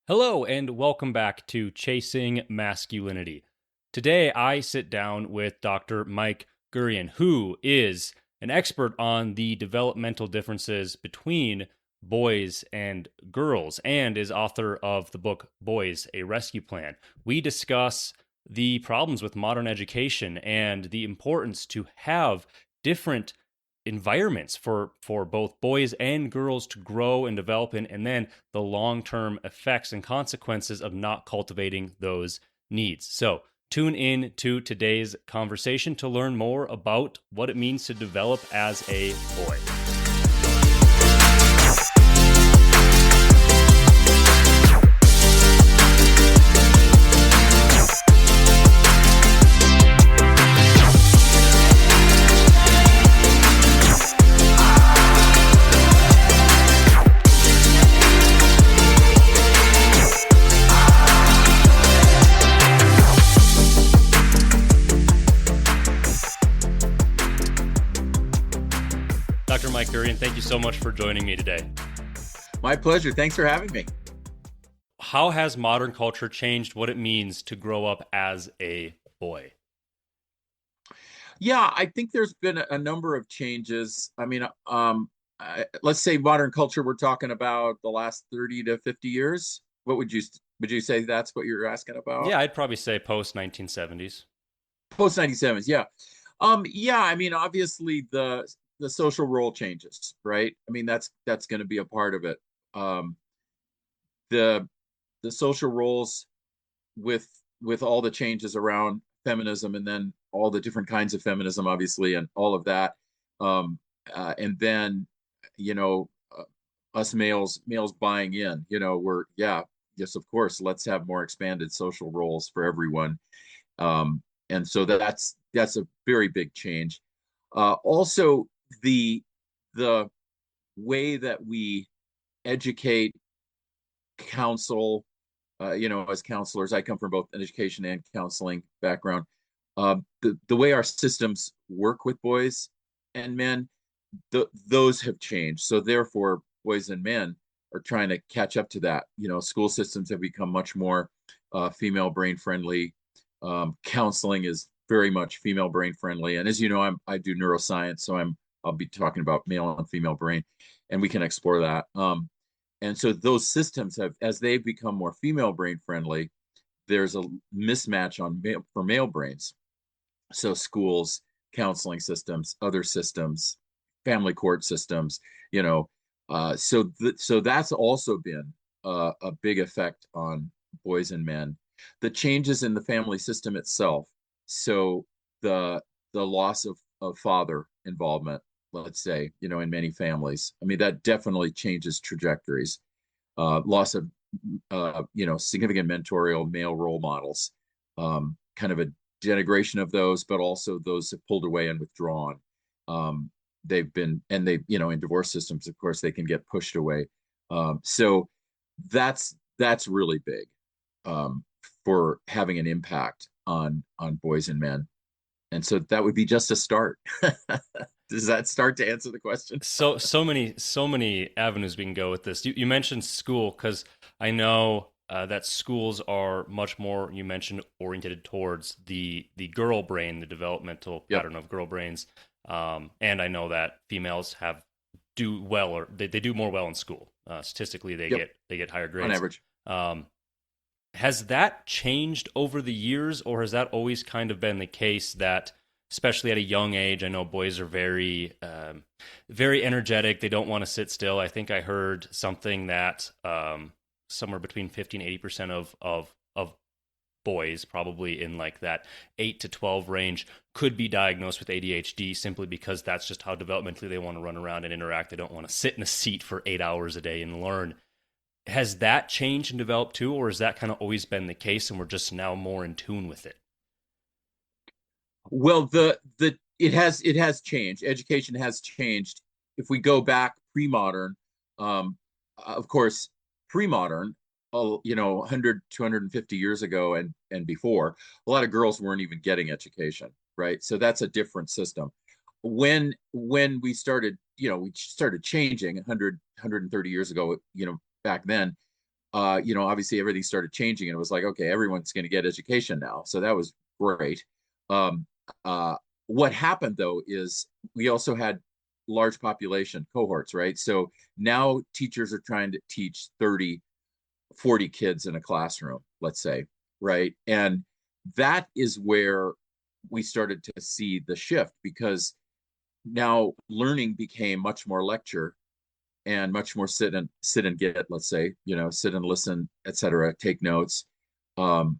Hello, and welcome back to Chasing Masculinity. Today, I sit down with Dr. Mike Gurian, who is an expert on the developmental differences between boys and girls and is author of the book Boys, a Rescue Plan. We discuss the problems with modern education and the importance to have different environments for both boys and girls to grow and develop in, and then the long-term effects and consequences of not cultivating those needs. So tune in to today's conversation to learn more about what it means to develop as a boy. Dr. Mike Gurian, thank you so much for joining me today. My pleasure. Thanks for having me. How has modern culture changed what it means to grow up as a boy? Yeah, I think there's been a number of changes. Let's say modern culture, we're talking about the last 30 to 50 years. What would you say that's what you're asking about? Yeah, I'd probably say post 1970s. Post 97s, yeah. Obviously the social role changes, right? I mean, that's going to be a part of it. Um, the the social roles with all the changes around feminism and then all the different kinds of feminism, obviously, and all of that. And then, you know, us males buying in, yes, of course, let's have more expanded social roles for everyone. And so that's a very big change. Also, the way that we educate, counsel, as counselors, I come from both an education and counseling background. The way our systems work with boys and men, those have changed. So therefore, boys and men are trying to catch up to that. School systems have become much more female brain friendly. Counseling is very much female brain friendly. And as you know, I do neuroscience, so I'll be talking about male and female brain, and we can explore that. And so those systems have, as they've become more female brain friendly, there's a mismatch for male brains. So schools, counseling systems, other systems, family court systems, so that's also been a big effect on boys and men. The changes in the family system itself. So the loss of father involvement, let's say, in many families. I mean, that definitely changes trajectories. Loss of, significant mentorial male role models, kind of a denigration of those, but also those have pulled away and withdrawn. In divorce systems, of course, they can get pushed away. So that's really big for having an impact on boys and men. And so that would be just a start. Does that start to answer the question? So many avenues we can go with this. You mentioned school, because I know that schools are much more, you mentioned, oriented towards the girl brain, the developmental Yep. pattern of girl brains. And I know that females do well, or they do more well in school. Statistically, Yep. they get higher grades On average. Um, has that changed over the years, or has that always kind of been the case that, especially at a young age, I know boys are very, very energetic. They don't want to sit still. I think I heard something that somewhere between 50 and 80% of boys, probably in like that 8 to 12 range, could be diagnosed with ADHD simply because that's just how developmentally they want to run around and interact. They don't want to sit in a seat for 8 hours a day and learn. Has that changed and developed too, or has that kind of always been the case and we're just now more in tune with it? Well, it has changed. Education has changed. If we go back pre-modern, of course, pre-modern, 100, 250 years ago and before, a lot of girls weren't even getting education, right? So that's a different system. When we started changing 100, 130 years ago, back then, obviously everything started changing, and it was like, okay, everyone's going to get education now. So that was great. Um, uh, what happened though is we also had large population cohorts, right? So now teachers are trying to teach 30, 40 kids in a classroom, let's say, right? And that is where we started to see the shift, because now learning became much more lecture and much more sit and get, let's say, sit and listen, etc., take notes. Um,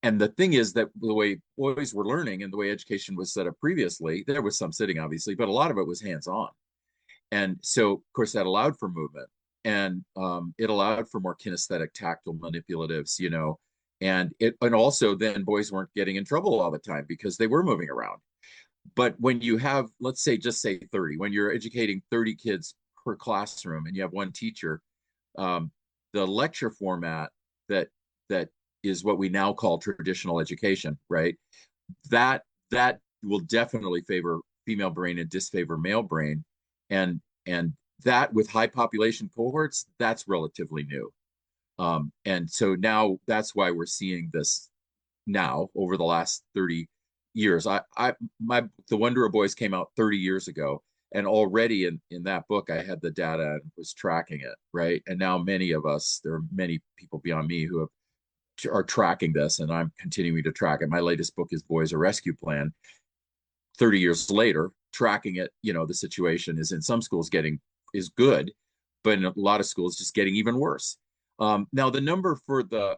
and the thing is that the way boys were learning and the way education was set up previously, there was some sitting, obviously, but a lot of it was hands on. And so, of course, that allowed for movement, and it allowed for more kinesthetic, tactile manipulatives, and also then boys weren't getting in trouble all the time because they were moving around. But when you have, let's say, just say 30, when you're educating 30 kids per classroom and you have one teacher, um, the lecture format that that is what we now call traditional education, right? That will definitely favor female brain and disfavor male brain, and that with high population cohorts, that's relatively new. And so now that's why we're seeing this now over the last 30 years. The Wonder of Boys came out 30 years ago, and already in that book I had the data and was tracking it, right? And now many of us, there are many people beyond me who are tracking this, and I'm continuing to track it. My latest book is Boys a Rescue Plan. 30 years later, tracking it, the situation is in some schools is good, but in a lot of schools just getting even worse. Now the number for the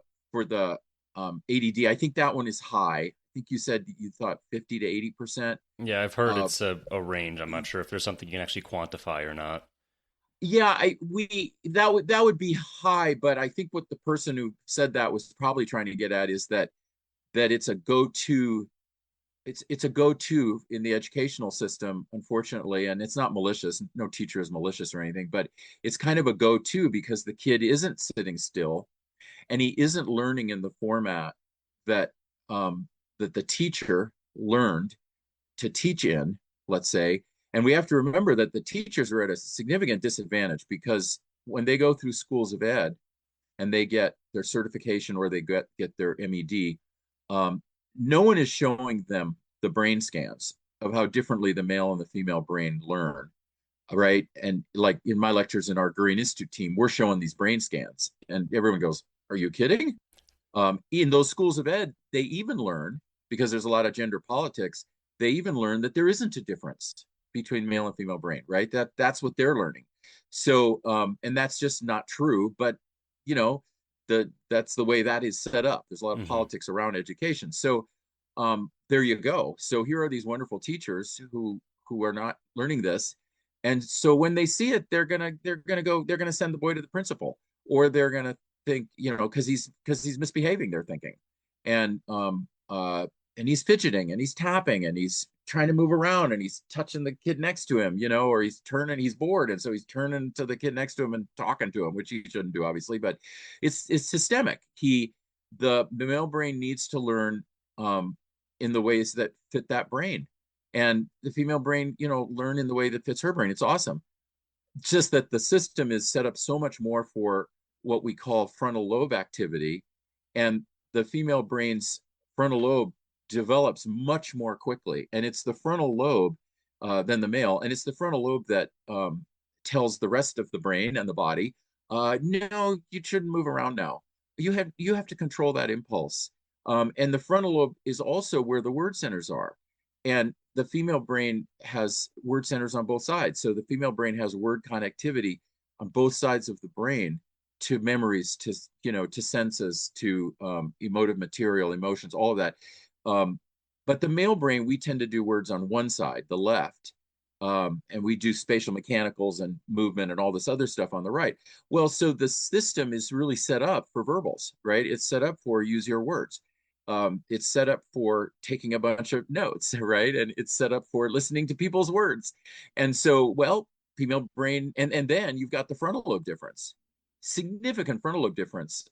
ADD, I think that one is high. I think you said you thought 50 to 80%. Yeah, I've heard Uh, it's a range. I'm not sure if there's something you can actually quantify or not. yeah, that would be high, but I think what the person who said that was probably trying to get at is that it's a go-to in the educational system, unfortunately, and it's not malicious. No teacher is malicious or anything, but it's kind of a go-to because the kid isn't sitting still, and he isn't learning in the format that that the teacher learned to teach in, let's say. And we have to remember that the teachers are at a significant disadvantage, because when they go through schools of ed and they get their certification or they get their MED, um, no one is showing them the brain scans of how differently the male and the female brain learn, right? And like in my lectures in our Gurian Institute team, we're showing these brain scans, and everyone goes, "Are you kidding?" In those schools of ed, they even learn, because there's a lot of gender politics. They even learn that there isn't a difference between male and female brain, right? That's what they're learning. So, and that's just not true. But you know, that's the way that is set up. There's a lot of Hmm. politics around education. So, there you go. So here are these wonderful teachers who are not learning this, and so when they see it, they're gonna send the boy to the principal, or they're gonna think, because he's misbehaving, they're thinking. And he's fidgeting and he's tapping and he's trying to move around and he's touching the kid next to him, or he's bored, and so he's turning to the kid next to him and talking to him, which he shouldn't do, obviously, but it's systemic. The male brain needs to learn um in the ways that fit that brain, and the female brain, learn in the way that fits her brain. It's awesome. It's just that the system is set up so much more for what we call frontal lobe activity, and the female brain's frontal lobe develops much more quickly, and it's the frontal lobe than the male, and it's the frontal lobe that tells the rest of the brain and the body, no, you shouldn't move around now. You have to control that impulse. And the frontal lobe is also where the word centers are, and the female brain has word centers on both sides. So the female brain has word connectivity on both sides of the brain, to memories, to senses, to emotive material, emotions, all of that. But the male brain, we tend to do words on one side, the left, and we do spatial mechanicals and movement and all this other stuff on the right. Well, so the system is really set up for verbals, right? It's set up for use your words. It's set up for taking a bunch of notes, right? And it's set up for listening to people's words. And so, well, female brain, and then you've got the frontal lobe difference, significant frontal lobe difference.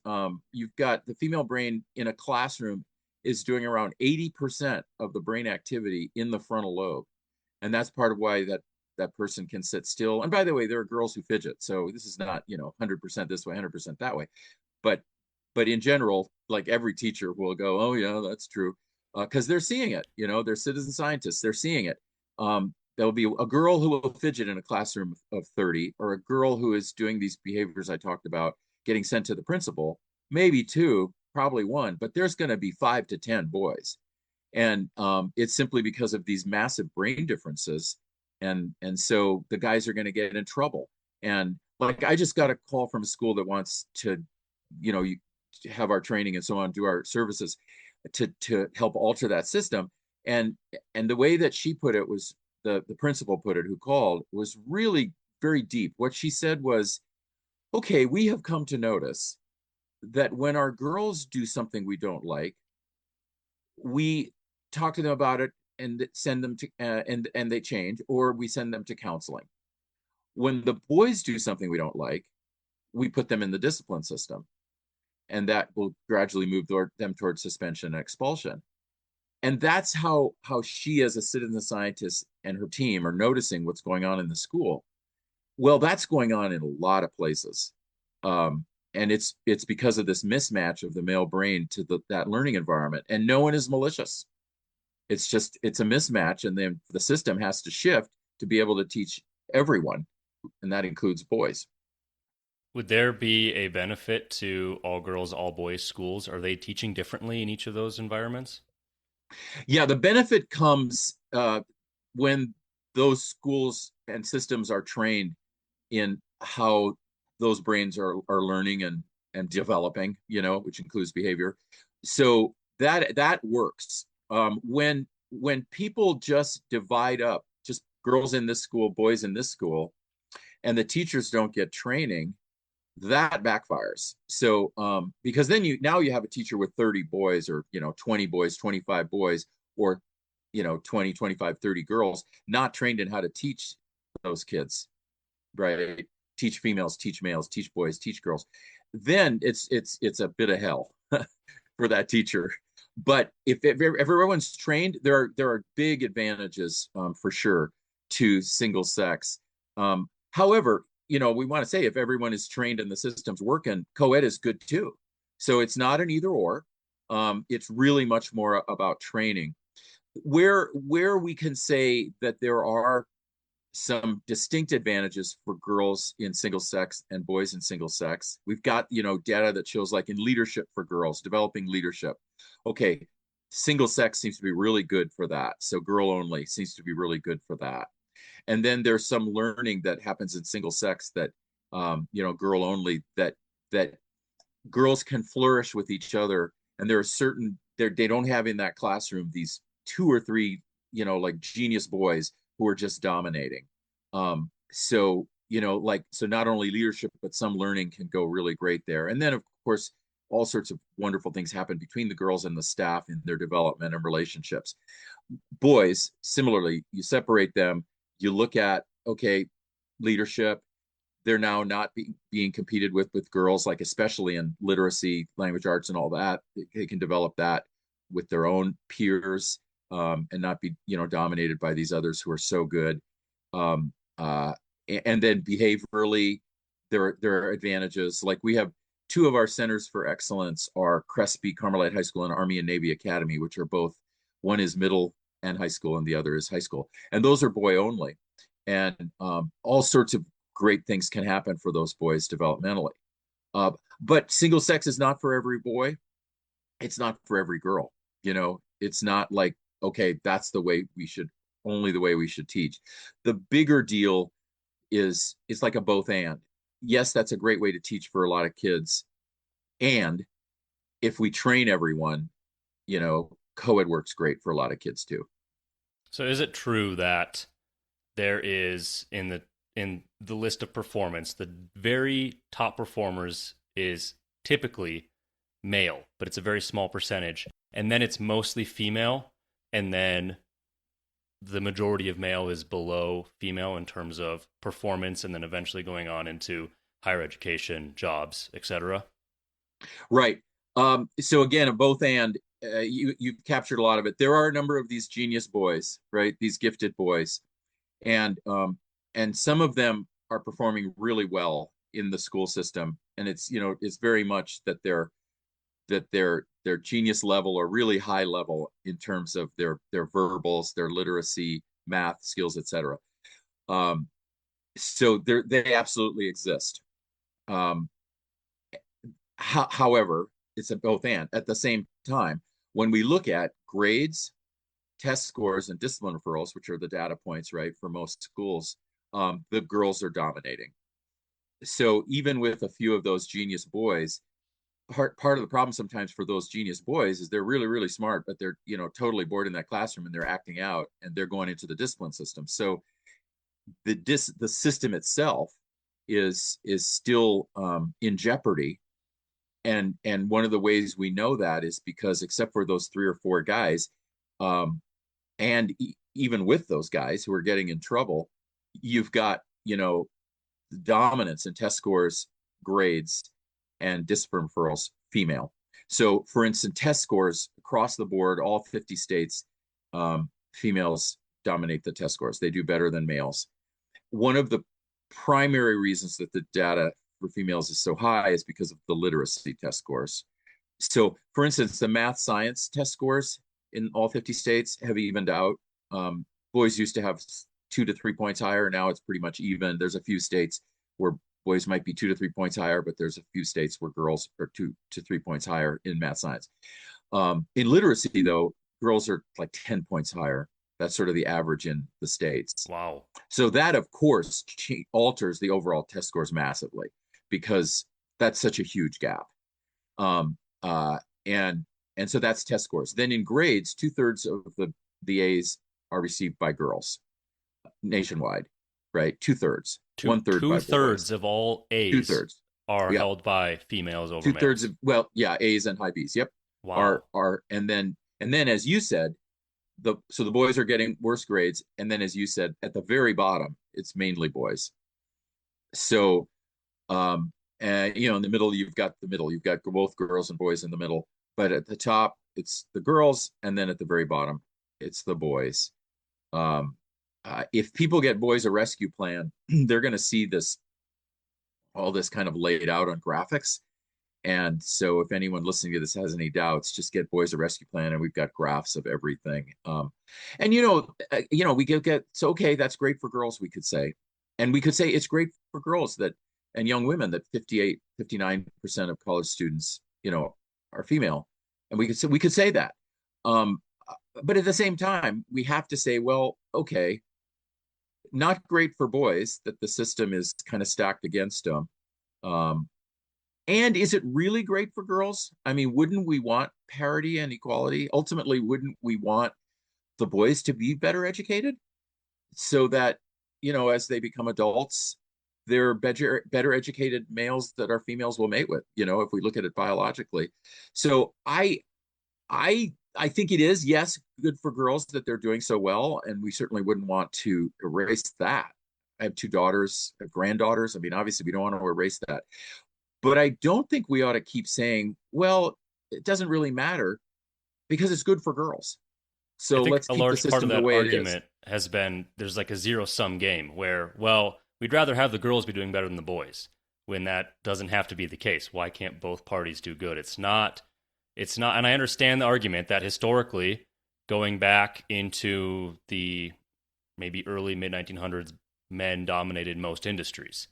You've got the female brain in a classroom is doing around 80% of the brain activity in the frontal lobe, and that's part of why that that person can sit still. And by the way, there are girls who fidget, so this is not 100% this way, 100% that way. But in general, like every teacher will go, oh yeah, that's true, because they're seeing it. They're citizen scientists. They're seeing it. There'll be a girl who will fidget in a classroom of 30, or a girl who is doing these behaviors I talked about, getting sent to the principal, maybe two, probably one, but there's going to be 5 to 10 boys. And it's simply because of these massive brain differences. And so the guys are going to get in trouble. And like, I just got a call from a school that wants to, have our training and so on, do our services to help alter that system. And the way that she put it was, the principal put it, who called, was really very deep. What she said was, okay, we have come to notice that when our girls do something we don't like, we talk to them about it and send them to and they change, or we send them to counseling. When the boys do something we don't like, we put them in the discipline system, and that will gradually move them towards suspension and expulsion. And that's how she, as a citizen scientist, and her team are noticing what's going on in the school. Well, that's going on in a lot of places. And it's because of this mismatch of the male brain to that learning environment. And no one is malicious. It's a mismatch, and then the system has to shift to be able to teach everyone, and that includes boys. Would there be a benefit to all girls, all boys schools? Are they teaching differently in each of those environments? Yeah, the benefit comes when those schools and systems are trained in how those brains are learning and developing, which includes behavior. So that works. When people just divide up, just girls in this school, boys in this school, and the teachers don't get training, that backfires. So because then you have a teacher with 30 boys, or 20 boys, 25 boys, or 20, 25, 30 girls, not trained in how to teach those kids, right? Teach females, teach males, teach boys, teach girls. Then it's a bit of hell for that teacher. But if everyone's trained, there are big advantages, for sure, to single sex. However, we want to say, if everyone is trained and the system's working, co-ed is good too. So it's not an either or. It's really much more about training. Where we can say that there are some distinct advantages for girls in single sex and boys in single sex. We've got, data that shows, like, in leadership for girls, developing leadership. Okay, single sex seems to be really good for that. So girl only seems to be really good for that. And then there's some learning that happens in single sex that, girl only, that girls can flourish with each other. And there are certain, they don't have in that classroom these two or three, like genius boys who are just dominating. So not only leadership, but some learning can go really great there. And then, of course, all sorts of wonderful things happen between the girls and the staff in their development and relationships. Boys, similarly, you separate them, you look at, okay, leadership, they're now not being competed with girls, like especially in literacy, language arts, and all that. They can develop that with their own peers, and not be dominated by these others who are so good. And then behaviorally, there are advantages. Like, we have two of our centers for excellence are Crespi Carmelite High School and Army and Navy Academy, which are both, one is middle and high school, and the other is high school. And those are boy only. And all sorts of great things can happen for those boys developmentally. But single sex is not for every boy. It's not for every girl. It's not like, okay, that's only the way we should teach. The bigger deal is, it's like a both and. Yes, that's a great way to teach for a lot of kids. And if we train everyone, co-ed works great for a lot of kids too. So is it true that there is, in the list of performance, the very top performers is typically male, but it's a very small percentage, and then it's mostly female, and then the majority of male is below female in terms of performance, and then eventually going on into higher education, jobs, etc.? Right. So again, a both and, you've captured a lot of it. There are a number of these genius boys, right? These gifted boys. And and some of them are performing really well in the school system, and it's very much that their genius level or really high level in terms of their verbals, their literacy, math skills, etc. Um, so they absolutely exist. Um, however, it's a both and. At the same time, when we look at grades, test scores, and discipline referrals, which are the data points, right, for most schools, the girls are dominating. So even with a few of those genius boys, part of the problem sometimes for those genius boys is they're really really smart, but they're totally bored in that classroom and they're acting out and they're going into the discipline system. So the system itself is still in jeopardy, and one of the ways we know that is because except for those three or four guys, um, and even with those guys who are getting in trouble, you've got dominance in test scores, grades, and discipline referrals female. So, for instance, test scores across the board, all 50 states, females dominate the test scores. They do better than males. One of the primary reasons that the data for females is so high is because of the literacy test scores. So, for instance, the math science test scores in all 50 states have evened out. Boys used to have 2 to 3 points higher. Now it's pretty much even. There's a few states where boys might be 2 to 3 points higher, but there's a few states where girls are 2 to 3 points higher in math science. In literacy, though, girls are like 10 points higher. That's sort of the average in the states. Wow. So that, of course, alters the overall test scores massively because that's such a huge gap. Um, uh, and and so that's test scores. Then in grades, 2/3 of the A's are received by girls nationwide, right? 2/3, Two 1/3 by two-thirds boys. of all Two A's thirds, are yeah. held by females over 2/3 males. of, well, yeah, A's and high B's. Yep, Wow. and then as you said, the boys are getting worse grades, and then as you said, at the very bottom, it's mainly boys. So, um, and in the middle, you've got both girls and boys in the middle, but at the top, it's the girls, and then at the very bottom, it's the boys. Um, if people get Boys a Rescue Plan, they're going to see all this kind of laid out on graphics. And so, if anyone listening to this has any doubts, just get Boys a Rescue Plan, and we've got graphs of everything. And we get so okay, that's great for girls, we could say, and we could say it's great for girls that and young women that 58, 59% of college students, are female, and we could say that. Um, but at the same time, we have to say, well, okay, not great for boys that the system is kind of stacked against them. Um, and is it really great for girls? I mean, wouldn't we want parity and equality? Ultimately, wouldn't we want the boys to be better educated so that, as they become adults, they're better educated males that our females will mate with, if we look at it biologically. So I think it is, yes, good for girls that they're doing so well, and we certainly wouldn't want to erase that. I have two daughters, granddaughters. I mean, obviously, we don't want to erase that, but I don't think we ought to keep saying, well, it doesn't really matter because it's good for girls. I So think let's a keep the large part of system the that way it is. argument has been there's like a zero-sum game where, well, we'd rather have the girls be doing better than the boys when that doesn't have to be the case. Why can't both parties do good? It's not, and I understand the argument that historically, going back into the maybe early mid 1900s, men dominated most industries.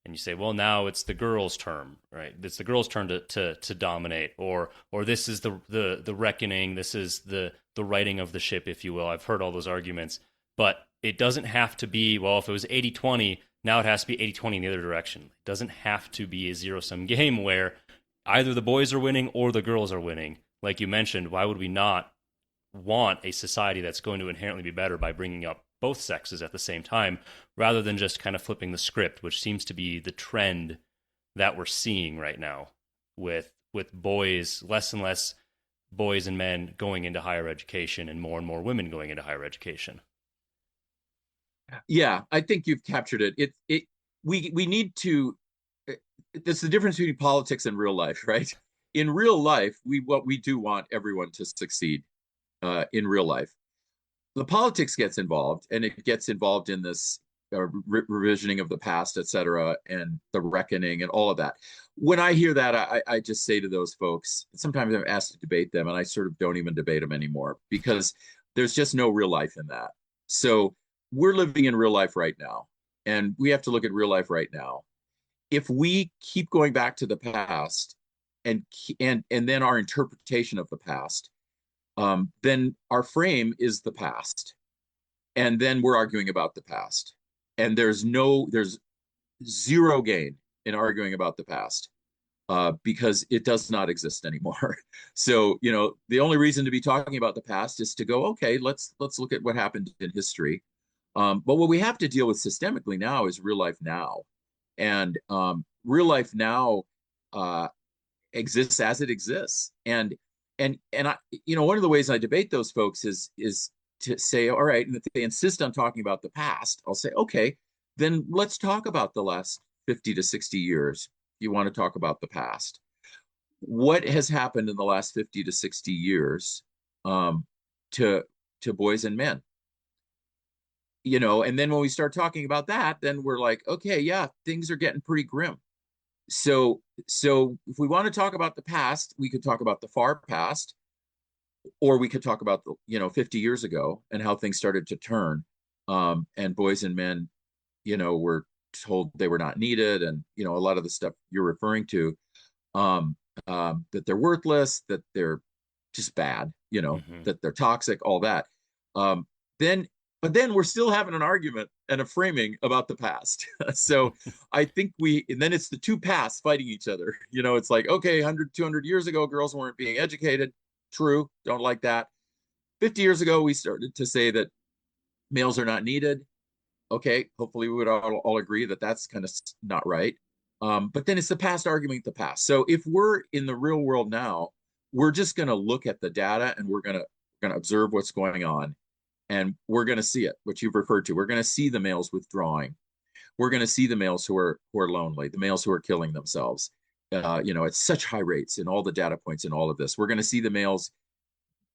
And you say, well, now it's the girls' turn, right? It's the girls' turn to dominate, or this is the reckoning, this is the righting of the ship, if you will. I've heard all those arguments, but it doesn't have to be, well, if it was 80-20, now it has to be 80-20 in the other direction. It doesn't have to be a zero-sum game where either the boys are winning or the girls are winning. Like you mentioned, why would we not want a society that's going to inherently be better by bringing up both sexes at the same time, rather than just kind of flipping the script, which seems to be the trend that we're seeing right now with boys, less and less boys and men going into higher education and more women going into higher education. Yeah, I think you've captured it. We need to. That's the difference between politics and real life, right? In real life, we do want everyone to succeed. In real life, the politics gets involved, and it gets involved in this revisioning of the past, et cetera, and the reckoning and all of that. When I hear that, I just say to those folks, sometimes I'm asked to debate them, and I sort of don't even debate them anymore because there's just no real life in that. So we're living in real life right now, and we have to look at real life right now. If we keep going back to the past and then our interpretation of the past, then our frame is the past, and then we're arguing about the past, and there's zero gain in arguing about the past because it does not exist anymore. So the only reason to be talking about the past is to go, okay, let's look at what happened in history. But what we have to deal with systemically now is real life now, and real life now exists as it exists. And I, one of the ways I debate those folks is to say, all right, and if they insist on talking about the past, I'll say, okay, then let's talk about the last 50 to 60 years. You want to talk about the past. What has happened in the last 50 to 60 years to boys and men? And then when we start talking about that, then we're like, okay, yeah, things are getting pretty grim. So if we want to talk about the past, we could talk about the far past, or we could talk about 50 years ago and how things started to turn, and boys and men were told they were not needed, and a lot of the stuff you're referring to, that they're worthless, that they're just bad, that they're toxic, all that. Then But then we're still having an argument and a framing about the past. So I think and then it's the two pasts fighting each other. It's like, okay, 100, 200 years ago, girls weren't being educated. True. Don't like that. 50 years ago, we started to say that males are not needed. Okay. Hopefully we would all agree that that's kind of not right. But then it's the past arguing the past. So if we're in the real world now, we're just going to look at the data and we're going to observe what's going on. And we're going to see it, what you've referred to. We're going to see the males withdrawing. We're going to see the males who are lonely, the males who are killing themselves, at such high rates in all the data points in all of this. We're going to see the males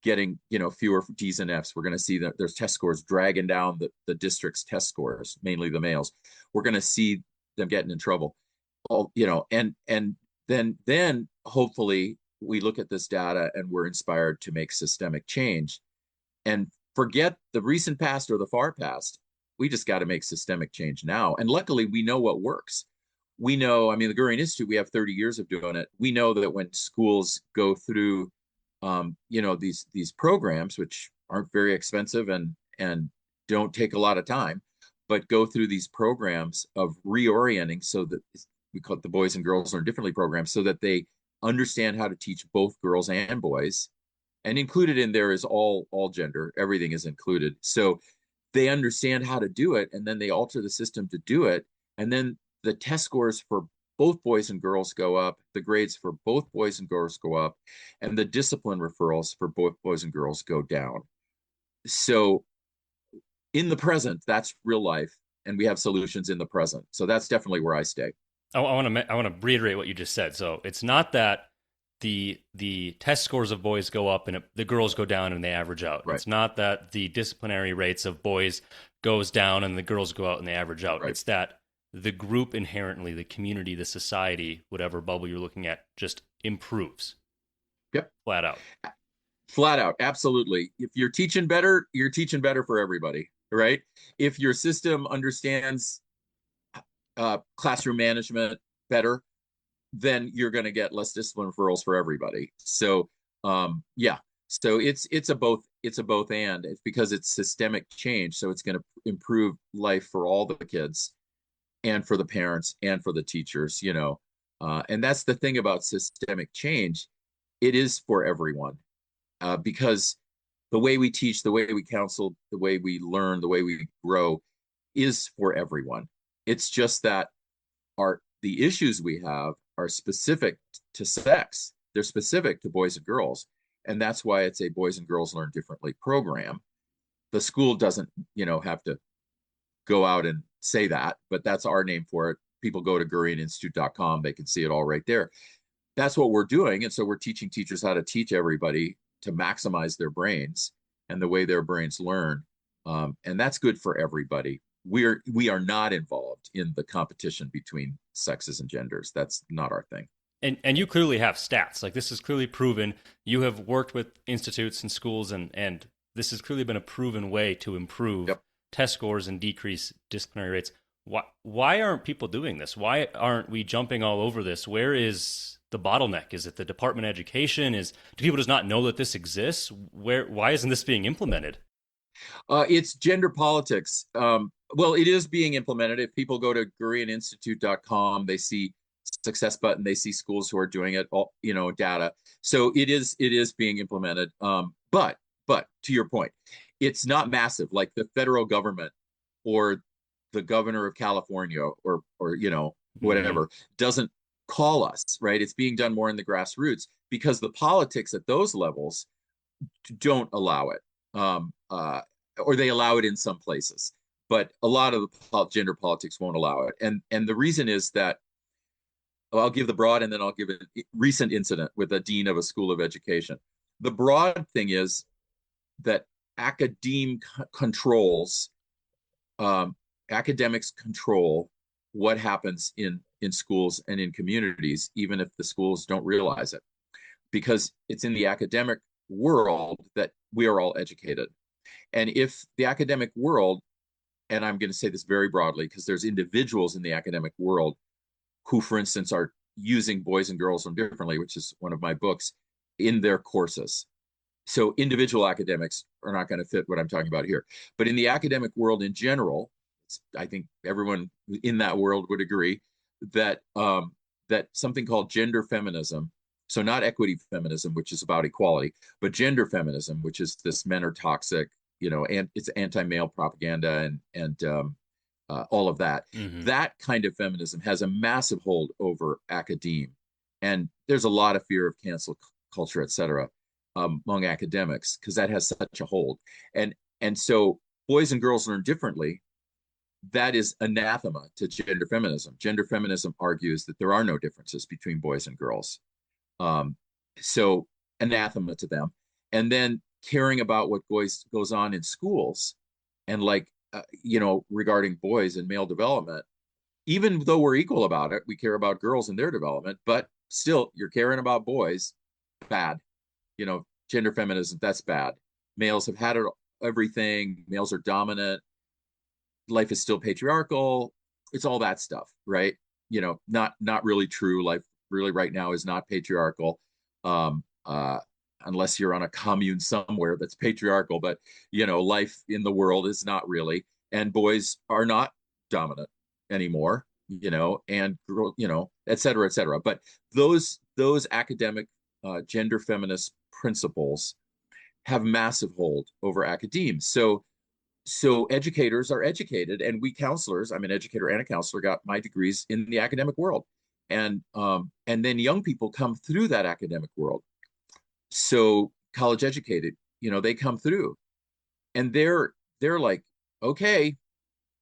getting, fewer D's and F's. We're going to see that there's test scores dragging down the district's test scores, mainly the males. We're going to see them getting in trouble. And then hopefully we look at this data and we're inspired to make systemic change and forget the recent past or the far past. We just got to make systemic change now. And luckily, we know what works. We know, the Gurian Institute, we have 30 years of doing it. We know that when schools go through, these programs, which aren't very expensive and don't take a lot of time, but go through these programs of reorienting so that we call it the Boys and Girls Learn Differently programs, so that they understand how to teach both girls and boys. And included in there is all gender. Everything is included. So they understand how to do it, and then they alter the system to do it. And then the test scores for both boys and girls go up, the grades for both boys and girls go up, and the discipline referrals for both boys and girls go down. So in the present, that's real life, and we have solutions in the present. So that's definitely where I stay. I want to reiterate what you just said. So it's not that the test scores of boys go up and the girls go down and they average out. Right. It's not that the disciplinary rates of boys goes down and the girls go out and they average out. Right. It's that the group inherently, the community, the society, whatever bubble you're looking at, just improves. Yep. Flat out. Flat out. Absolutely. If you're teaching better for everybody, right? If your system understands classroom management better, then you're going to get less discipline referrals for everybody. So, so it's a both and. It's because it's systemic change. So it's going to improve life for all the kids and for the parents and for the teachers, and that's the thing about systemic change. It is for everyone, because the way we teach, the way we counsel, the way we learn, the way we grow is for everyone. It's just that the issues we have are specific to sex. They're specific to boys and girls. And that's why it's a Boys and Girls Learn Differently program. The school doesn't, have to go out and say that, but that's our name for it. People go to GurianInstitute.com. They can see it all right there. That's what we're doing. And so we're teaching teachers how to teach everybody to maximize their brains and the way their brains learn. And that's good for everybody. we are not involved in the competition between sexes and genders. That's not our thing. And you clearly have stats. Like this is clearly proven. You have worked with institutes and schools, and this has clearly been a proven way to improve Yep. test scores and decrease disciplinary rates. Why aren't people doing this? Why aren't we jumping all over this? Where is the bottleneck? Is it the Department of Education? Do people just not know that this exists? Why isn't this being implemented? It's gender politics. Well, it is being implemented. If people go to GurianInstitute.com, they see success button, they see schools who are doing it, all, data. So it is being implemented. But to your point, it's not massive like the federal government or the governor of California or Mm-hmm. whatever doesn't call us, right? It's being done more in the grassroots because the politics at those levels don't allow it. Or they allow it in some places, but a lot of the gender politics won't allow it. And the reason is that, well, I'll give the broad, and then I'll give a recent incident with a dean of a school of education. The broad thing is that academe controls academics control what happens in schools and in communities, even if the schools don't realize it, because it's in the academic world that we are all educated. And if the academic world, and I'm going to say this very broadly because there's individuals in the academic world who, for instance, are using boys and girls differently, which is one of my books, in their courses. So individual academics are not going to fit what I'm talking about here. But in the academic world in general, I think everyone in that world would agree that that something called gender feminism, so not equity feminism, which is about equality, but gender feminism, which is this men are toxic, and it's anti-male propaganda and all of that. Mm-hmm. That kind of feminism has a massive hold over academe, and there's a lot of fear of cancel culture, et cetera, among academics because that has such a hold. And so boys and girls learn differently. That is anathema to gender feminism. Gender feminism argues that there are no differences between boys and girls. Um, so anathema to them. And then caring about what goes on in schools and regarding boys and male development, even though we're equal about it, we care about girls and their development, but still you're caring about boys, bad. Gender feminism, that's bad. Males have had everything. Males are dominant. Life is still patriarchal. It's all that stuff, right? Not really true. Life really right now is not patriarchal, um, uh, unless you're on a commune somewhere that's patriarchal. But life in the world is not really, and boys are not dominant anymore. And girl, et cetera, et cetera. But those academic gender feminist principles have massive hold over academe. So educators are educated, and we counselors, I'm an educator and a counselor, got my degrees in the academic world, and then young people come through that academic world. So college educated, they come through, and they're like, okay,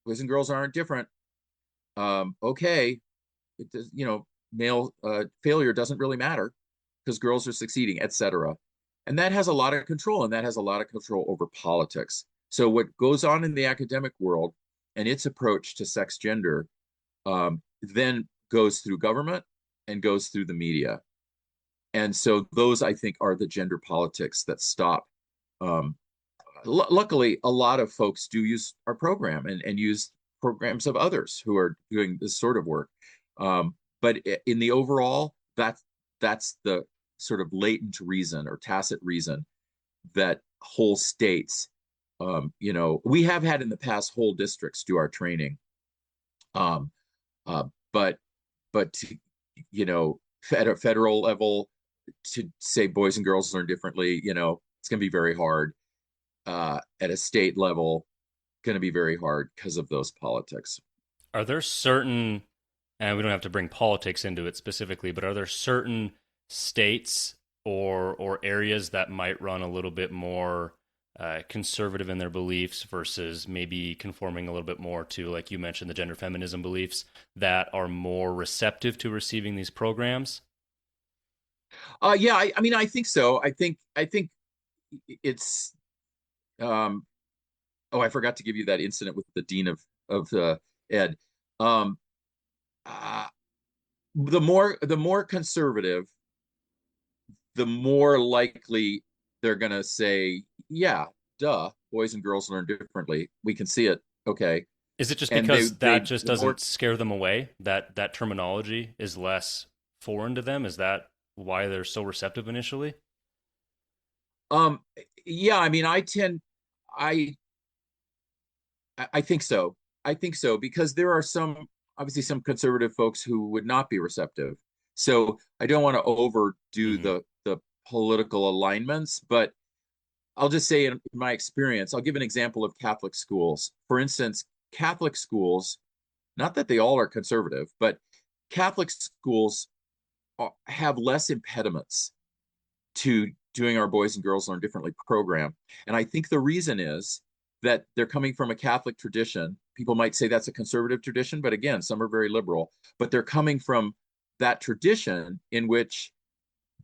boys and girls aren't different. Okay, it does, male failure doesn't really matter because girls are succeeding, etc. And that has a lot of control, and that has a lot of control over politics. So what goes on in the academic world and its approach to sex gender then goes through government and goes through the media. And so those, I think, are the gender politics that stop. Um, Luckily, a lot of folks do use our program and use programs of others who are doing this sort of work. But in the overall, that's the sort of latent reason or tacit reason that whole states, we have had in the past whole districts do our training, um, uh, but at a federal level to say boys and girls learn differently, it's going to be very hard. At a state level, going to be very hard because of those politics. Are there certain, and we don't have to bring politics into it specifically, but are there certain states or areas that might run a little bit more conservative in their beliefs versus maybe conforming a little bit more to, like you mentioned, the gender feminism beliefs that are more receptive to receiving these programs? Yeah, I mean, I think so. I think it's. Um, oh, I forgot to give you that incident with the dean of of Ed. Um, uh, the more conservative, the more likely they're going to say, yeah, duh, boys and girls learn differently. We can see it. Okay. Is it just And because that just the more, doesn't scare them away? That terminology is less foreign to them? Is that why they're so receptive initially? um, yeah, I mean, I, I think so. I think so because there are obviously some conservative folks who would not be receptive. So I don't want to overdo Mm-hmm. the political alignments, but I'll just say in my experience, I'll give an example of Catholic schools. For instance, Catholic schools, not that they all are conservative, but Catholic schools have less impediments to doing our Boys and Girls Learn Differently program. And I think the reason is that they're coming from a Catholic tradition. People might say that's a conservative tradition, but again, some are very liberal, but they're coming from that tradition in which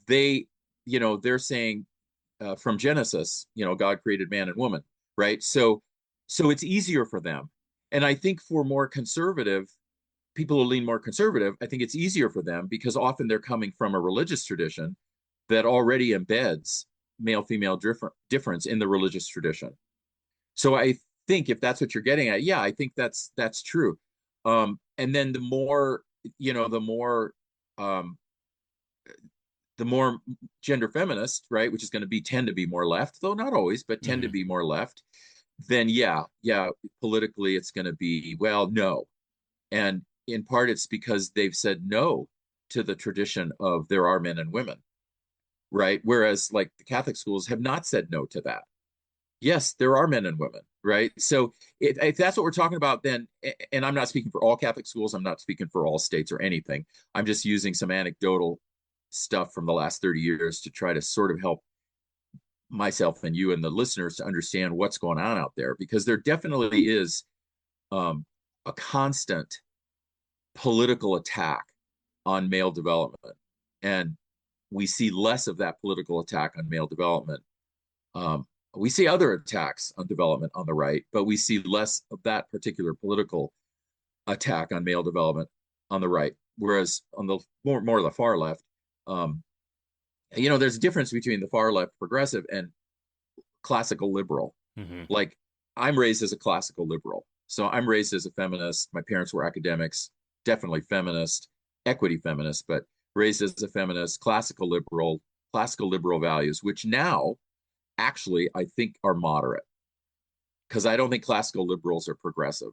they, they're saying from Genesis, God created man and woman, right? So it's easier for them. And I think for more conservative people who lean more conservative, I think it's easier for them because often they're coming from a religious tradition that already embeds male female difference in the religious tradition. So I think if that's what you're getting at, yeah, I think that's true. And then um, the more gender feminist, right, which is going to be tend to be more left, though not always, but tend to Mm-hmm. be more left. Then yeah, politically it's going to be well, no, and in part it's because they've said no to the tradition of there are men and women, right? Whereas like the Catholic schools have not said no to that. Yes, there are men and women, right? So if that's what we're talking about, then, and I'm not speaking for all Catholic schools, I'm not speaking for all states or anything. I'm just using some anecdotal stuff from the last 30 years to try to sort of help myself and you and the listeners to understand what's going on out there, because there definitely is um, a constant political attack on male development. And we see less of that political attack on male development. Um, we see other attacks on development on the right, but we see less of that particular political attack on male development on the right. Whereas on the more the far left, um, there's a difference between the far left progressive and classical liberal. Mm-hmm. Like I'm raised as a classical liberal. So I'm raised as a feminist. My parents were academics, definitely feminist, equity feminist, but raised as a feminist, classical liberal values, which now actually I think are moderate because I don't think classical liberals are progressive.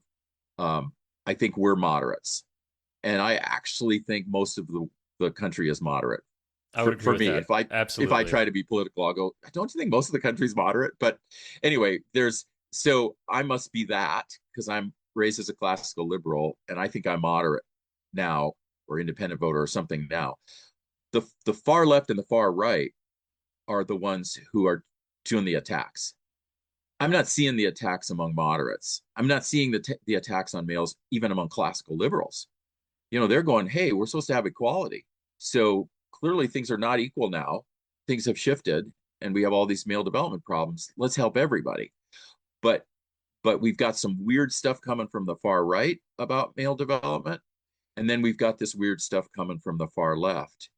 I think we're moderates. And I actually think most of the country is moderate I would agree for with me. that. If I Absolutely. try to be political, I'll go, don't you think most of the country's moderate? But anyway, so I must be that because I'm raised as a classical liberal and I think I'm moderate now or independent voter or something now. The far left and the far right are the ones who are doing the attacks. I'm not seeing the attacks among moderates. I'm not seeing the attacks on males even among classical liberals. They're going, hey, we're supposed to have equality. So clearly things are not equal now. Things have shifted and we have all these male development problems. Let's help everybody. But we've got some weird stuff coming from the far right about male development. And then we've got this weird stuff coming from the far left.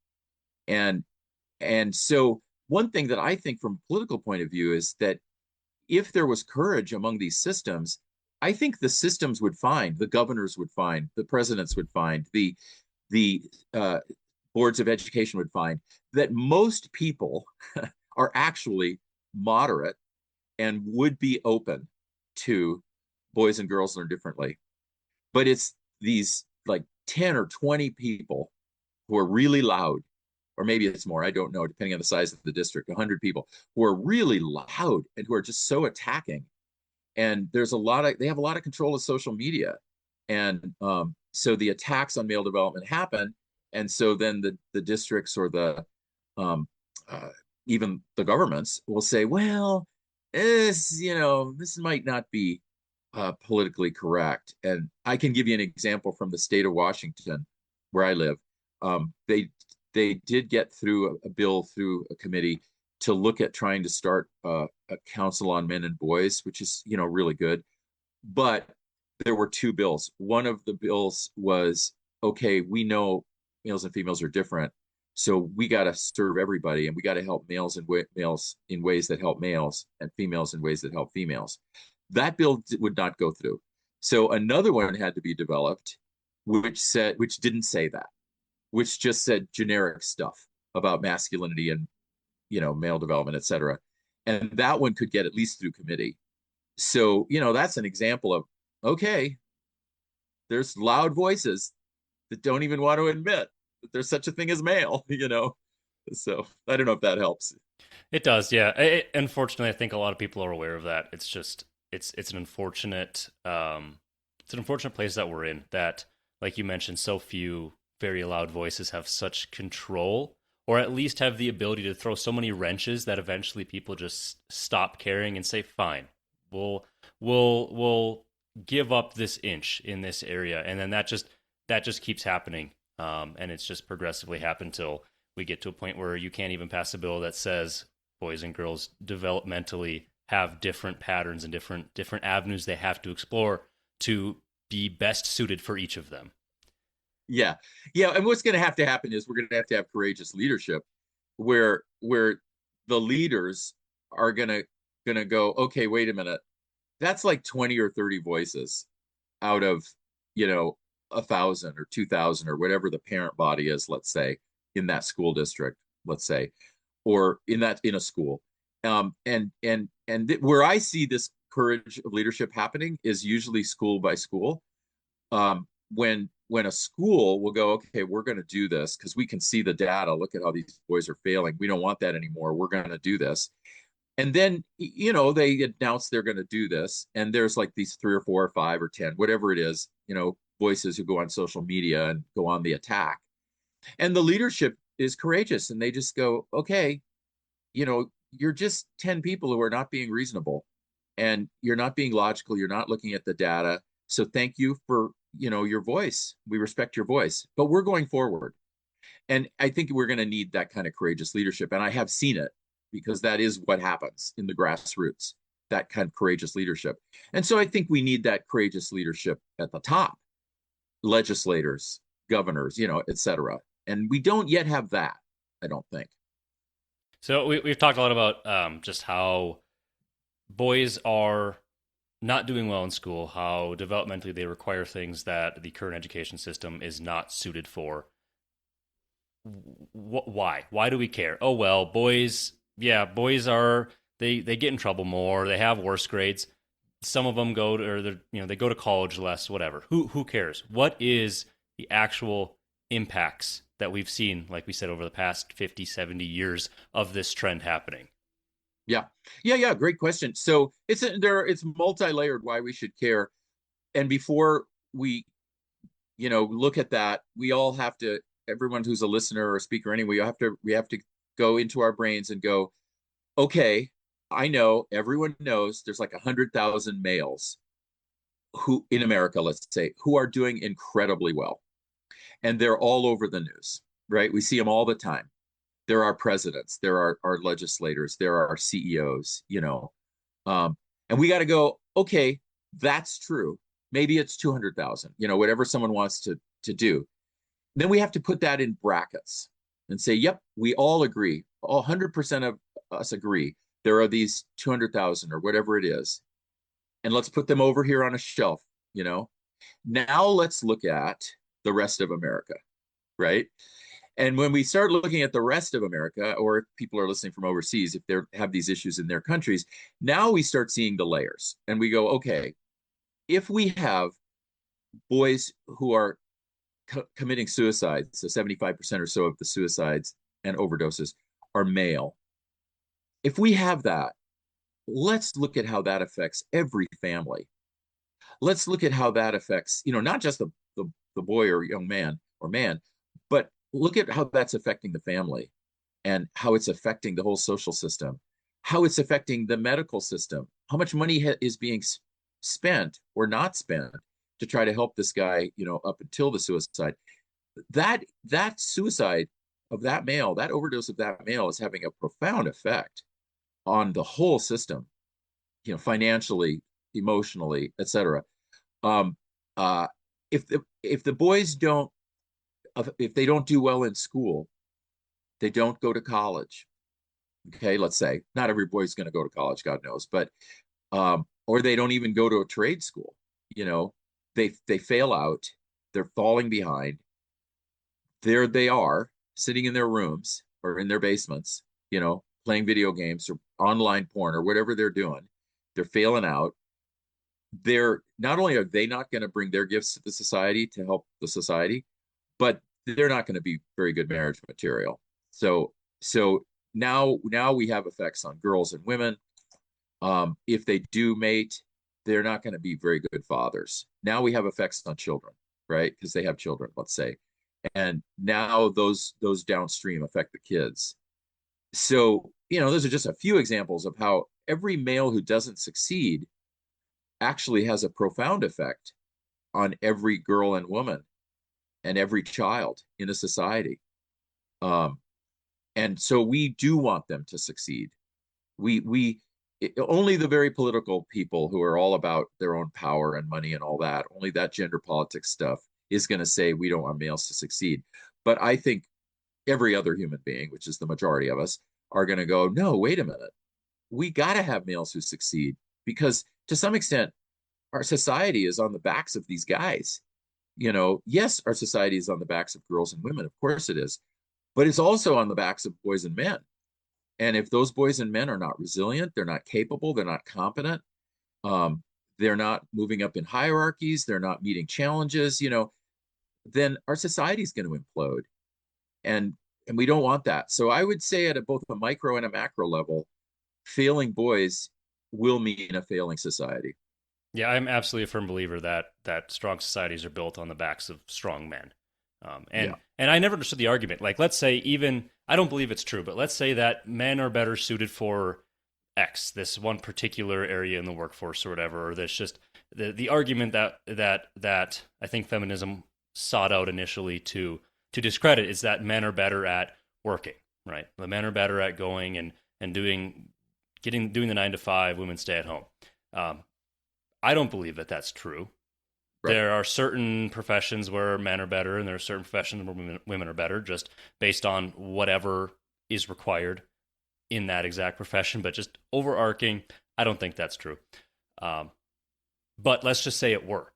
And so one thing that I think from a political point of view is that if there was courage among these systems, I think the systems would find, the governors would find, the presidents would find, the boards of education would find that most people are actually moderate and would be open to boys and girls learn differently. But it's these like 10 or 20 people who are really loud, or maybe it's more, I don't know, depending on the size of the district, 100 people who are really loud and who are just so attacking. And they have a lot of control of social media. And so the attacks on male development happen. And so then the districts or um, uh, even the governments will say, well, this might not be politically correct. And I can give you an example from the state of Washington, where I live. They did get through a bill through a committee to look at trying to start a council on men and boys, which is really good. But there were two bills. One of the bills was, okay, we know males and females are different, so we got to serve everybody, and we got to help males in ways that help males, and females in ways that help females. That bill would not go through. So another one had to be developed, which didn't say that, which just said generic stuff about masculinity and male development, et cetera. And that one could get at least through committee. So, that's an example of, okay, there's loud voices that don't even want to admit that there's such a thing as male. So I don't know if that helps. It does, yeah. Unfortunately, I think a lot of people are aware of that. It's just it's an unfortunate it's an unfortunate place that we're in. That, like you mentioned, so few very loud voices have such control, or at least have the ability to throw so many wrenches that eventually people just stop caring and say, "Fine, we'll give up this inch in this area," and then that just keeps happening, and it's just progressively happened till we get to a point where you can't even pass a bill that says boys and girls developmentally have different patterns and different avenues they have to explore to be best suited for each of them. Yeah. Yeah. And what's going to happen is we're going to have courageous leadership where the leaders are going to go, okay, wait a minute. That's like 20 or 30 voices out of, 1,000 or 2,000 or whatever the parent body is, let's say, in that school district, let's say, or in a school. Where I see this courage of leadership happening is usually school by school. When a school will go, okay, we're going to do this because we can see the data. Look at how these boys are failing. We don't want that anymore. We're going to do this. And then, they announce they're going to do this. And there's like these 3 or 4 or 5 or 10, whatever it is, voices who go on social media and go on the attack. And the leadership is courageous. And they just go, okay, you're just 10 people who are not being reasonable, and you're not being logical. You're not looking at the data. So thank you for, your voice. We respect your voice, but we're going forward. And I think we're going to need that kind of courageous leadership. And I have seen it, because that is what happens in the grassroots, that kind of courageous leadership. And so I think we need that courageous leadership at the top, legislators, governors, et cetera. And we don't yet have that, I don't think. So we've talked a lot about just how boys are not doing well in school, how developmentally they require things that the current education system is not suited for. Why? Why do we care? Oh, well, boys are, they get in trouble more. They have worse grades. Some of them go to, or they go to college less, whatever. Who cares? What is the actual impacts that we've seen, like we said, over the past 50, 70 years of this trend happening? Yeah. Great question. So it's multi-layered why we should care. And before we, look at that, we all have to, everyone who's a listener or a speaker anyway, we have to go into our brains and go, okay, I know everyone knows there's like 100,000 males who in America, let's say, who are doing incredibly well. And they're all over the news, right? We see them all the time. There are presidents, there are legislators, there are CEOs, and we got to go, okay, that's true. Maybe it's 200,000, whatever someone wants to do. Then we have to put that in brackets and say, yep, we all agree. 100% of us agree. There are these 200,000 or whatever it is. And let's put them over here on a shelf, Now let's look at the rest of America, right? And when we start looking at the rest of America, or if people are listening from overseas, if they have these issues in their countries, now we start seeing the layers. And we go, okay, if we have boys who are committing suicide, so 75% or so of the suicides and overdoses are male. If we have that, let's look at how that affects every family. Let's look at how that affects, not just the boy or young man or man, but look at how that's affecting the family, and how it's affecting the whole social system, how it's affecting the medical system, how much money is being spent or not spent to try to help this guy, up until the suicide. That suicide of that male, that overdose of that male is having a profound effect on the whole system, financially, emotionally, et cetera. Um, uh, if the boys don't if they don't do well in school, they don't go to college. Okay, let's say not every boy's going to go to college, God knows, but or they don't even go to a trade school. You know, they fail out. They're falling behind. There they are, sitting in their rooms or in their basements. You know, playing video games or online porn or whatever they're doing. They're failing out. They're not only are they not going to bring their gifts to the society to help the society, but they're not going to be very good marriage material. So now we have effects on girls and women. If they do mate, they're not going to be very good fathers. Now we have effects on children, right? Because they have children, let's say, and now those downstream affect the kids. So those are just a few examples of how every male who doesn't succeed actually has a profound effect on every girl and woman and every child in a society. Um, and so we do want them to succeed. Only the very political people who are all about their own power and money and all that, only that gender politics stuff is going to say we don't want males to succeed. But I think every other human being, which is the majority of us, are going to go, no, wait a minute. We got to have males who succeed because to some extent, our society is on the backs of these guys. Yes, our society is on the backs of girls and women. Of course it is. But it's also on the backs of boys and men. And if those boys and men are not resilient, they're not capable, they're not competent, um, they're not moving up in hierarchies, they're not meeting challenges, then our society is going to implode. And we don't want that. So I would say at both a micro and a macro level, failing boys will mean a failing society. Yeah, I'm absolutely a firm believer that strong societies are built on the backs of strong men. And Yeah. and I never understood the argument. Like, let's say even I don't believe it's true, but let's say that men are better suited for X, this one particular area in the workforce or whatever. Or there's just the argument that I think feminism sought out initially to discredit is that men are better at working, right? The men are better at going and doing the 9 to 5. Women stay at home. Um, I don't believe that that's true. Right. There are certain professions where men are better, and there are certain professions where women are better, just based on whatever is required in that exact profession. But just overarching, I don't think that's true. Um, but let's just say it were.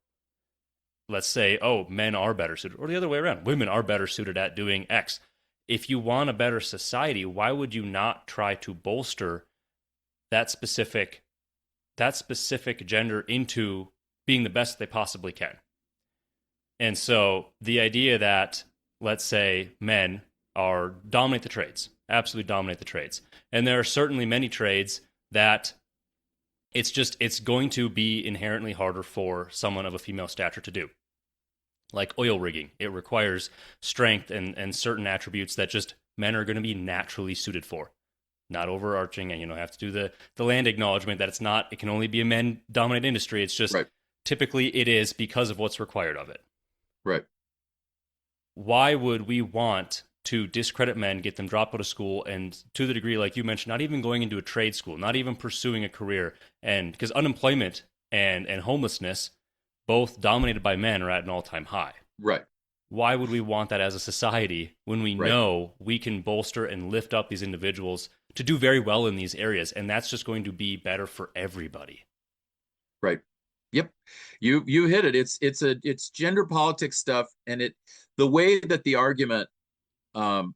Let's say, oh, men are better suited, or the other way around. Women are better suited at doing X. If you want a better society, why would you not try to bolster that specific gender into being the best they possibly can? And so the idea that, let's say, men are dominate the trades, absolutely dominate the trades. And there are certainly many trades that it's going to be inherently harder for someone of a female stature to do. Like oil rigging, it requires strength and certain attributes that just men are going to be naturally suited for. Not overarching, and have to do the land acknowledgement that it can only be a men dominated industry. It's just Right. typically it is because of what's required of it. Right. Why would we want to discredit men, get them dropped out of school, and to the degree, like you mentioned, not even going into a trade school, not even pursuing a career? And because unemployment and homelessness, both dominated by men, are at an all-time high. Right. Why would we want that as a society when we Right. know we can bolster and lift up these individuals to do very well in these areas, and that's just going to be better for everybody? Right. Yep. You hit it. It's gender politics stuff, and the way that the argument um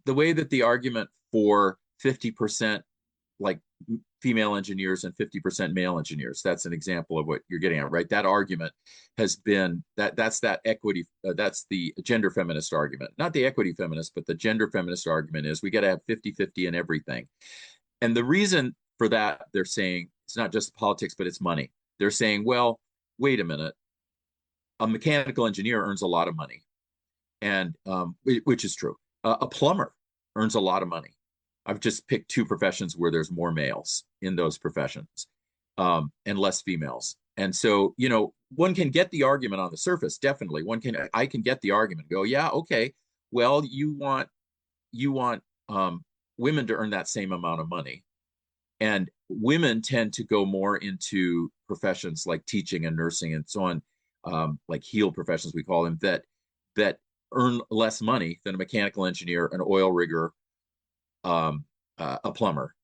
the way that the argument for 50% like female engineers and 50% male engineers, that's an example of what you're getting at, right? That argument has been that's that equity that's the gender feminist argument, not the equity feminist, but the gender feminist argument is we got to have 50-50 in everything. And the reason for that, they're saying it's not just politics, but it's money. They're saying, well, wait a minute, a mechanical engineer earns a lot of money, and which is true. A plumber earns a lot of money. I've just picked two professions where there's more males in those professions, and less females. And so, one can get the argument on the surface. Definitely, I can get the argument. Go, yeah, okay. Well, you want women to earn that same amount of money, And women tend to go more into professions like teaching and nursing and so on, like heel professions we call them, that earn less money than a mechanical engineer, an oil rigger, a plumber.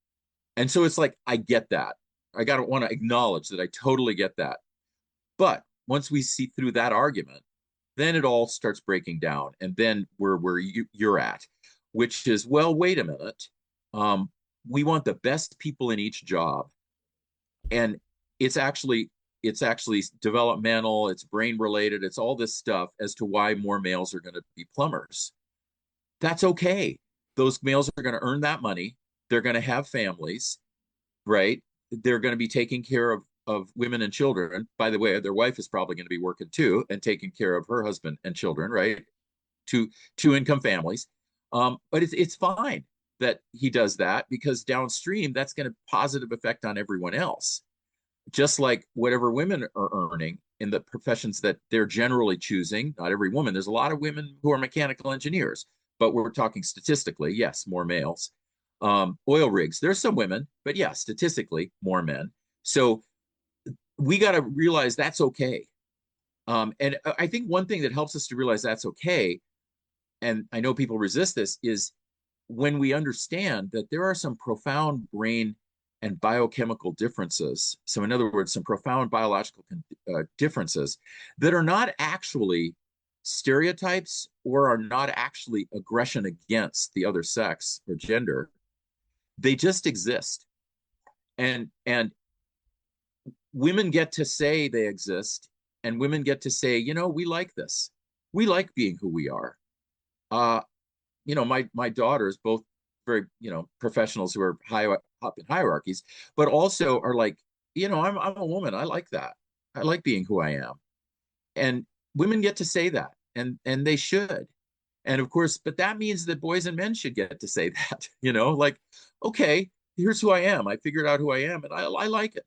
And so it's like I get that. I gotta want to acknowledge that I totally get that. But once we see through that argument, then it all starts breaking down, and then where you're at, which is, well, wait a minute. Um, we want the best people in each job, and it's actually it's actually developmental, it's brain related, it's all this stuff as to why more males are going to be plumbers. That's okay. Those males are going to earn that money. They're going to have families, right? They're going to be taking care of women and children. By the way, their wife is probably going to be working too and taking care of her husband and children, right? Two income families. But it's fine that he does that, because downstream that's going to positive effect on everyone else. Just like whatever women are earning in the professions that they're generally choosing, not every woman. There's a lot of women who are mechanical engineers, but we're talking statistically, yes, more males. Oil rigs, there's some women, but yeah, statistically, more men. So we got to realize that's okay. And I think one thing that helps us to realize that's okay, and I know people resist this, is when we understand that there are some profound brain and biochemical differences. So, in other words, some profound biological differences that are not actually stereotypes or are not actually aggression against the other sex or gender. They just exist. And women get to say they exist, and women get to say, we like this. We like being who we are. Uh, my daughters, both very, professionals who are high up in hierarchies, but also are like, I'm a woman. I like that. I like being who I am. And women get to say that, and they should. And of course, but that means that boys and men should get to say that, like, okay, here's who I am. I figured out who I am, and I like it.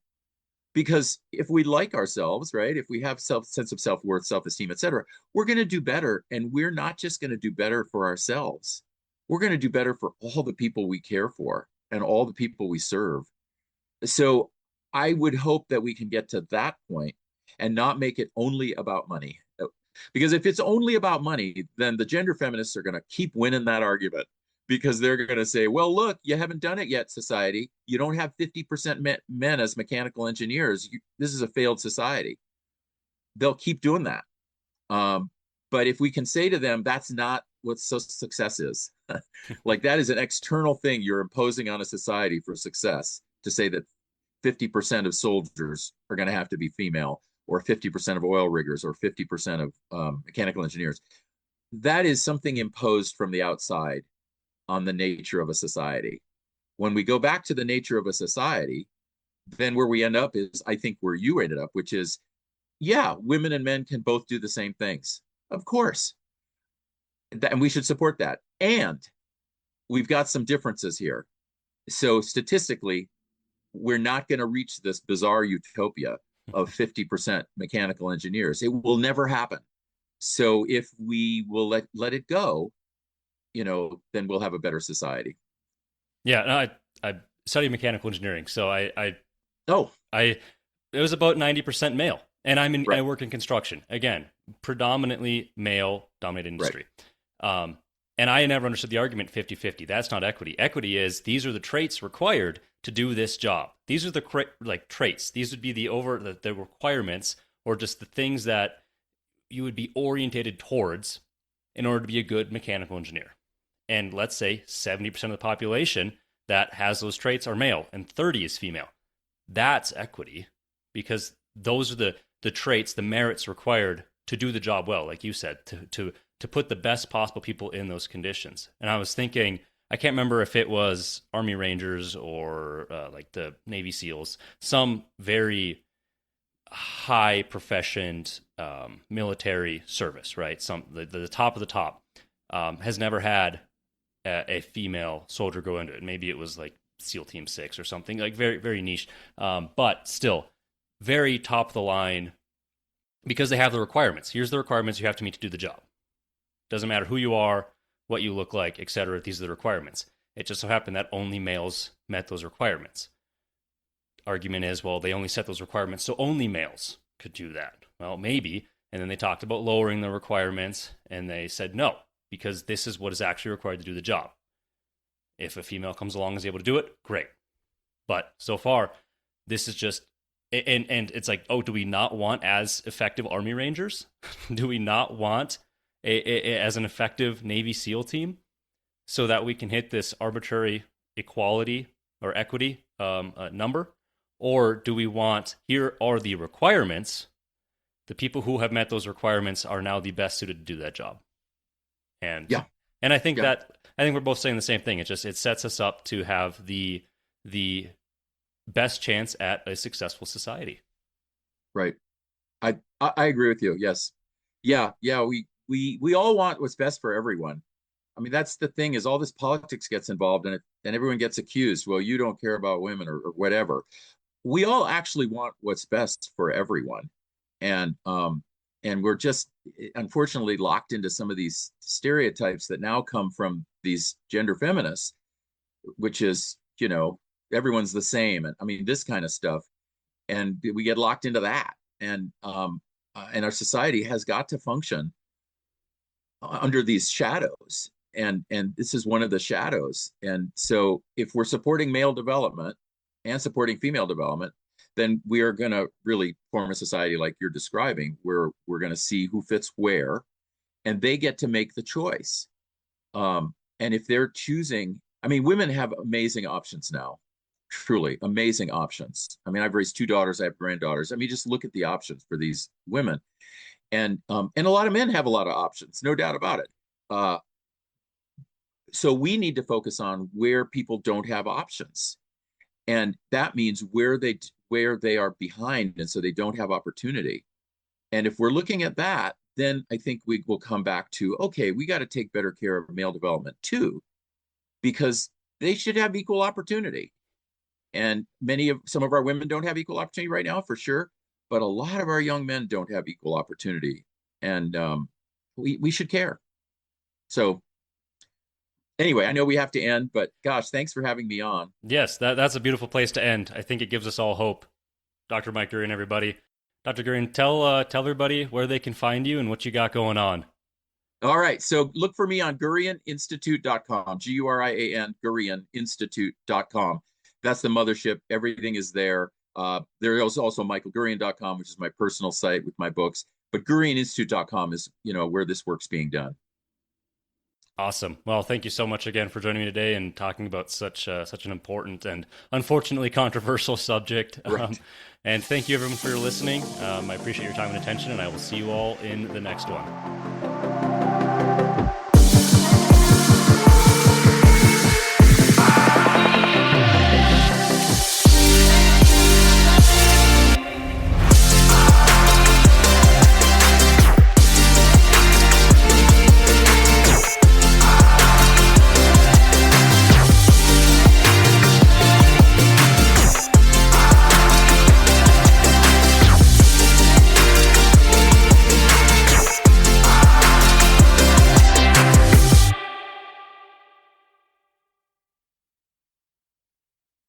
Because if we like ourselves, right, if we have sense of self-worth, self-esteem, etc., we're going to do better. And we're not just going to do better for ourselves. We're going to do better for all the people we care for and all the people we serve. So I would hope that we can get to that point and not make it only about money. Because if it's only about money, then the gender feminists are going to keep winning that argument, because they're going to say, well, look, you haven't done it yet, society. You don't have 50% men as mechanical engineers. This is a failed society. They'll keep doing that. But if we can say to them, that's not what success is, like that is an external thing you're imposing on a society for success, to say that 50% of soldiers are going to have to be female, or 50% of oil riggers, or 50% of mechanical engineers. That is something imposed from the outside on the nature of a society. When we go back to the nature of a society, then where we end up is, I think, where you ended up, which is, yeah, women and men can both do the same things. Of course. And we should support that. And we've got some differences here. So statistically, we're not going to reach this bizarre utopia of 50% mechanical engineers. It will never happen. So if we will let it go, then we'll have a better society. Yeah, no, I studied mechanical engineering, so Oh, it was about 90% male, and I right, work in construction, again, predominantly male dominated industry. right. And I never understood the argument 50-50. That's not equity. Equity is, these are the traits required to do this job. These are the traits. These would be the requirements, or just the things that you would be orientated towards in order to be a good mechanical engineer. And let's say 70% of the population that has those traits are male and 30 is female. That's equity, because those are the traits, the merits required to do the job well, like you said, to put the best possible people in those conditions. And I was thinking, I can't remember if it was Army Rangers or like the Navy SEALs, some very high professioned military service, right? The top of the top has never had a female soldier go into it. Maybe it was like SEAL Team 6 or something, like very, very niche, but still very top of the line, because they have the requirements. Here's the requirements you have to meet to do the job. Doesn't matter who you are, what you look like, etc. These are the requirements. It just so happened that only males met those requirements. argument is, well, they only set those requirements so only males could do that. Well, maybe. And then they talked about lowering the requirements, and they said no, because this is what is actually required to do the job. If a female comes along and is able to do it, great. But so far, this is just, and it's like, oh, do we not want as effective Army Rangers? Do we not want as an effective Navy SEAL team so that we can hit this arbitrary equality or equity number? Or do we want, here are the requirements, the people who have met those requirements are now the best suited to do that job? And yeah. And I think I think we're both saying the same thing. It sets us up to have the best chance at a successful society. Right. I agree with you. Yes. Yeah. We all want what's best for everyone. I mean, that's the thing, is all this politics gets involved in it, and everyone gets accused. Well, you don't care about women or whatever. We all actually want what's best for everyone. And we're just unfortunately locked into some of these stereotypes that now come from these gender feminists, which is, everyone's the same. And I mean, this kind of stuff. And we get locked into that. And our society has got to function under these shadows. And this is one of the shadows. And so if we're supporting male development and supporting female development, then we are going to really form a society like you're describing, where we're going to see who fits where, and they get to make the choice. And if they're choosing, I mean, women have amazing options now, truly amazing options. I mean, I've raised 2 daughters, I have granddaughters. I mean, just look at the options for these women. And a lot of men have a lot of options, no doubt about it. So we need to focus on where people don't have options. And that means where they are behind, and so they don't have opportunity. And if we're looking at that, then I think we will come back to, okay, we got to take better care of male development too, because they should have equal opportunity. And some of our women don't have equal opportunity right now, for sure, but a lot of our young men don't have equal opportunity, and we should care. So anyway, I know we have to end, but gosh, thanks for having me on. Yes, that's a beautiful place to end. I think it gives us all hope. Dr. Mike Gurian, everybody. Dr. Gurian, tell everybody where they can find you and what you got going on. All right, so look for me on GurianInstitute.com, Gurian, GurianInstitute.com. That's the mothership. Everything is there. There is also MichaelGurian.com, which is my personal site with my books. But GurianInstitute.com is, where this work's being done. Awesome. Well, thank you so much again for joining me today and talking about such an important and unfortunately controversial subject. Right. And thank you everyone for your listening. I appreciate your time and attention, and I will see you all in the next one.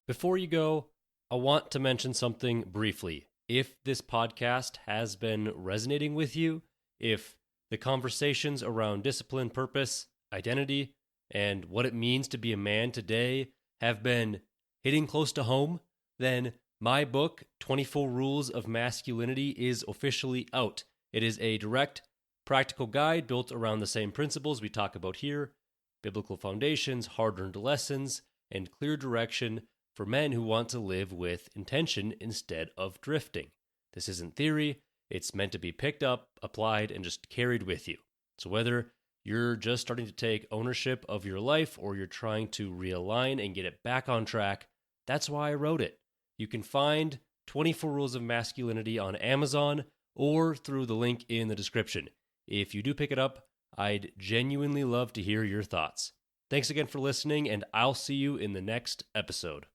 Before you go, I want to mention something briefly. If this podcast has been resonating with you, if the conversations around discipline, purpose, identity, and what it means to be a man today have been hitting close to home, then my book, 24 Rules of Masculinity, is officially out. It is a direct, practical guide built around the same principles we talk about here: biblical foundations, hard-earned lessons, and clear direction for men who want to live with intention instead of drifting. This isn't theory. It's meant to be picked up, applied, and just carried with you. So whether you're just starting to take ownership of your life or you're trying to realign and get it back on track, that's why I wrote it. You can find 24 Rules of Masculinity on Amazon or through the link in the description. If you do pick it up, I'd genuinely love to hear your thoughts. Thanks again for listening, and I'll see you in the next episode.